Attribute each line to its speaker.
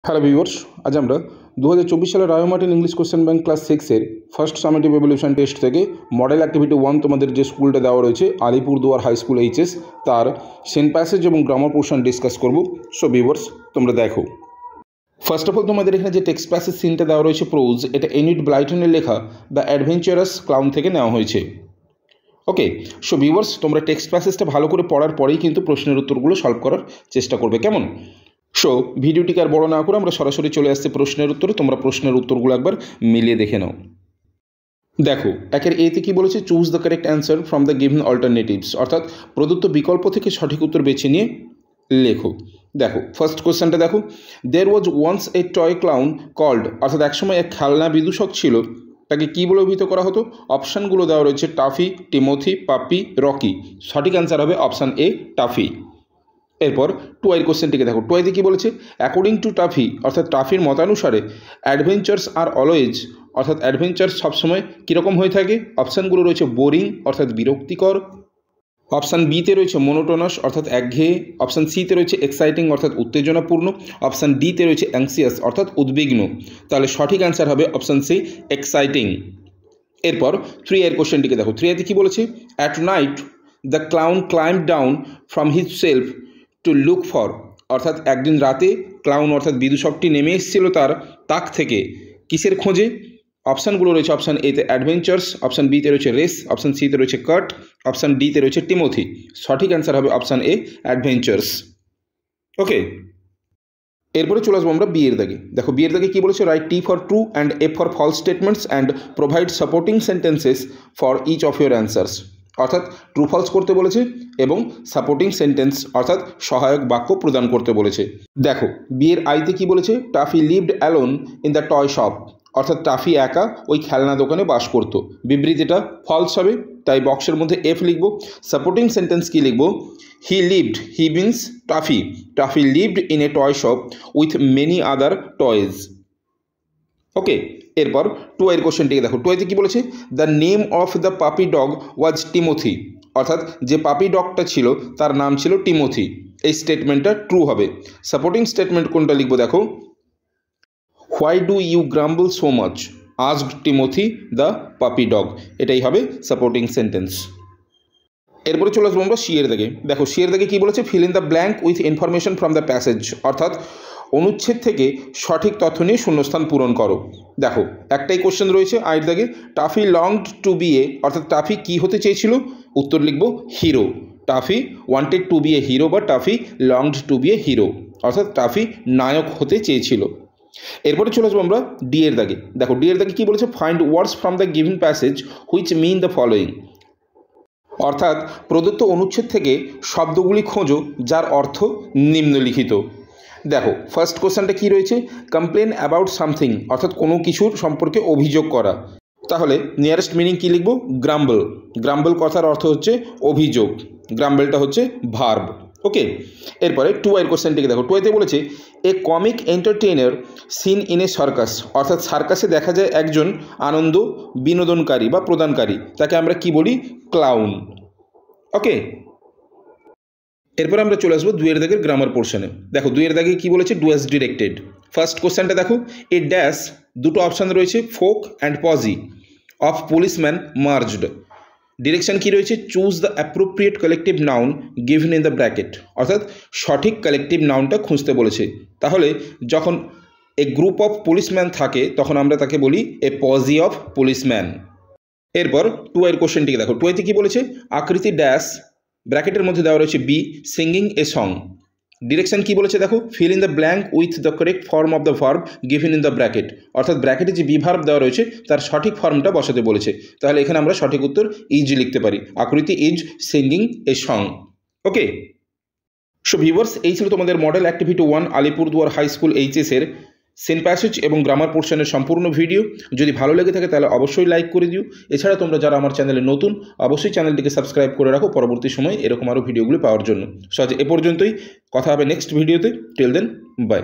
Speaker 1: Hello viewers, আজ আমরা 2024 সালের Ray Martin English question bank class 6-এর ফার্স্ট সামেটিভ এভলিউশন টেস্ট থেকে মডেল অ্যাক্টিভিটি 1 তোমাদের যে স্কুলটা দেওয়া রয়েছে আলিপুরদুয়ার হাই স্কুল এইচএস, তার সেন্ট প্যাসেজ এবং গ্রামার পোর্শন ডিসকাস করব। সো ভিউয়ার্স, তোমরা দেখো। ফার্স্ট অফ অল তোমাদের এখানে যে টেক্সট প্যাসেজ সিনটা দেওয়া রয়েছে প্রোজ, এটা এনিট ব্লাইটনের লেখা দ্য অ্যাডভেঞ্চারাস ক্লাউন থেকে নেওয়া হয়েছে। ওকে, সো ভিউয়ার্স, তোমরা টেক্সট প্যাসেজটা ভালো করে পড়ার পরেই কিন্তু প্রশ্নের উত্তরগুলো সলভ করার চেষ্টা করবে, কেমন? সো ভিডিওটিকে আর বড় না করে আমরা সরাসরি চলে আসছি প্রশ্নের উত্তরে। তোমরা প্রশ্নের উত্তরগুলো একবার মিলিয়ে দেখে নাও। দেখো, একের এতে কি বলেছে, choose the correct answer from the given alternatives, অর্থাৎ প্রদত্ত বিকল্প থেকে সঠিক উত্তর বেছে নিয়ে লেখো। দেখো ফার্স্ট কোশ্চেনটা দেখো, there was once a toy clown called, অর্থাৎ একসময় এক খেলনা বিদূষক ছিল, তাকে কী বলে অভিহিত করা হতো? অপশানগুলো দেওয়া রয়েছে টাফি, টিমোথি, পাপি, রকি। সঠিক অ্যান্সার হবে অপশান এ, টাফি। এরপর টুয়ের কোশ্চেনটিকে দেখো, টুয়েতে কী বলেছে, অ্যাকর্ডিং টু টাফি, অর্থাৎ টাফির মতানুসারে অ্যাডভেঞ্চার্স আর অলওয়েজ, অর্থাৎ অ্যাডভেঞ্চার্স সবসময় কীরকম হয়ে থাকে? অপশানগুলো রয়েছে বোরিং, অর্থাৎ বিরক্তিকর। অপশান বিতে রয়েছে মোনোটোনাস, অর্থাৎ একঘেয়ে। অপশান সিতে রয়েছে এক্সাইটিং, অর্থাৎ উত্তেজনাপূর্ণ। অপশান ডিতে রয়েছে অ্যাংসিয়াস, অর্থাৎ উদ্বিগ্ন। তাহলে সঠিক অ্যান্সার হবে অপশান সি, এক্সাইটিং। এরপর 3 এর কোশ্চেনটিকে দেখো, 3 এতে কী বলেছে, at night the clown climb down from his self to look for, অর্থাৎ একদিন রাতে ক্লাউন অর্থাৎ বিদূষকটি নেমে এসেছিল তার তাক থেকে কিসের খোঁজে? অপশানগুলো রয়েছে অপশান এতে অ্যাডভেঞ্চার্স, অপশান বিতে রয়েছে রেস, অপশান সিতে রয়েছে কাট, অপশান ডিতে রয়েছে টিমোথি। সঠিক অ্যান্সার হবে অপশান এ, অ্যাডভেঞ্চার্স। ওকে, এরপরে চলে আসবো আমরা বি এর দাগে। দেখো বি এর দাগে কী বলেছে, right T for true and F for false statements and provide supporting sentences for each of your answers, অর্থাৎ ট্রু ফলস করতে বলেছে এবং সাপোর্টিং সেন্টেন্স অর্থাৎ সহায়ক বাক্য প্রদান করতে বলেছে। দেখো বি এর আইতে কী বলেছে, toffee lived alone in the toy shop, অর্থাৎ টাফি একা ওই খেলনা দোকানে বাস করত। বিবৃতিটা ফলস হবে, তাই বক্সের মধ্যে এফ লিখব। সাপোর্টিং সেন্টেন্স কি লিখব, he lived, he means Toffee, Toffee lived in a toy shop with many other toys. Okay, এরপর 2 এর কোশ্চেনটিকে দেখো, 2 এতে কী বলেছে, the name of the puppy dog was Timothy, অর্থাৎ যে পাপি ডগটা ছিল তার নাম ছিল টিমোথি। এই স্টেটমেন্টটা ট্রু হবে। সাপোর্টিং স্টেটমেন্ট কোনটা লিখবো দেখো, why do you grumble so much asked Timothy the puppy dog, এটাই হবে সাপোর্টিং সেন্টেন্স। এরপরে চলে আসবো আমরা সি এর দাগে। দেখো সি এর দাগে কী বলেছে, feel in the blank with information from the passage, অর্থাৎ অনুচ্ছেদ থেকে সঠিক তথ্য নিয়ে শূন্যস্থান পূরণ করো। দেখো একটাই কোশ্চেন রয়েছে আয়ের দাগে, Toffee longed to be a, অর্থাৎ টাফি কী হতে চেয়েছিল? উত্তর লিখব hero. Toffee wanted to be a hero বা Toffee longed to be a hero, অর্থাৎ টাফি নায়ক হতে চেয়েছিল। এরপরে চলে আসবো আমরা ডি এর দাগে। দেখো ডি এর দাগে কী বলেছে, find words from the given passage which mean the following, অর্থাৎ প্রদত্ত অনুচ্ছেদ থেকে শব্দগুলি খোঁজো যার অর্থ নিম্নলিখিত। দেখো ফার্স্ট কোশ্চেনটা কী রয়েছে, কমপ্লেন অ্যাবাউট সামথিং, অর্থাৎ কোনো কিছুর সম্পর্কে অভিযোগ করা। তাহলে নিয়ারেস্ট মিনিং কী লিখব, গ্রাম্বল। গ্রাম্বল কথার অর্থ হচ্ছে অভিযোগ, গ্রাম্বলটা হচ্ছে ভার্ব। ওকে, এরপরে 2 এর কোশ্চেনটিকে দেখো, 2 এতে বলেছে a comic entertainer seen in a circus, অর্থাৎ সার্কাসে দেখা যায় একজন আনন্দ বিনোদনকারী বা প্রদানকারী, তাকে আমরা কি বলি, ক্লাউন। ওকে, এরপর আমরা চলে আসবো 2 এর দাগের গ্রামার পোর্শনে। দেখো 2 এর দাগে কী বলেছে, ডু অ্যাজ ডিরেক্টেড। ফার্স্ট কোশ্চেনটা দেখো, এ ড্যাশ, দুটো অপশান রয়েছে folk and posse of policeman marched. Direction কী রয়েছে, choose the appropriate collective noun given in the bracket, অর্থাৎ সঠিক কালেকটিভ নাউনটা খুঁজতে বলেছে। তাহলে যখন এ গ্রুপ অফ পুলিশম্যান থাকে তখন আমরা তাকে বলি এ পজি অফ পুলিশম্যান। এরপর 2 এর কোশ্চেনটিকে দেখো, 2 এতে কী বলেছে, আকৃতি ড্যাশ, ব্র্যাকেটের মধ্যে দেওয়া রয়েছে B, singing a song. Direction কী বলেছে দেখো, fill in the blank with the correct form of the verb given in the bracket, অর্থাৎ ব্র্যাকেটে যে বি ভার্ব দেওয়া রয়েছে তার সঠিক ফর্মটা বসাতে বলেছে। তাহলে এখানে আমরা সঠিক উত্তর ইজ লিখতে পারি, Akriti is singing a song. Okay, so viewers, এই ছিল তোমাদের model activity 1 Alipurduar high school এইচএসের সেন্ট প্যাসেজ এবং গ্রামার পোর্শনের সম্পূর্ণ ভিডিও। যদি ভালো লেগে থাকে তাহলে অবশ্যই লাইক করে দিও। এছাড়া তোমরা যারা আমার চ্যানেলে নতুন, অবশ্যই চ্যানেলটিকে সাবস্ক্রাইব করে রাখো পরবর্তী সময় এরকম আরও ভিডিওগুলো পাওয়ার জন্য। সো আজ এ পর্যন্তই, কথা হবে নেক্সট ভিডিওতে। Till then, by.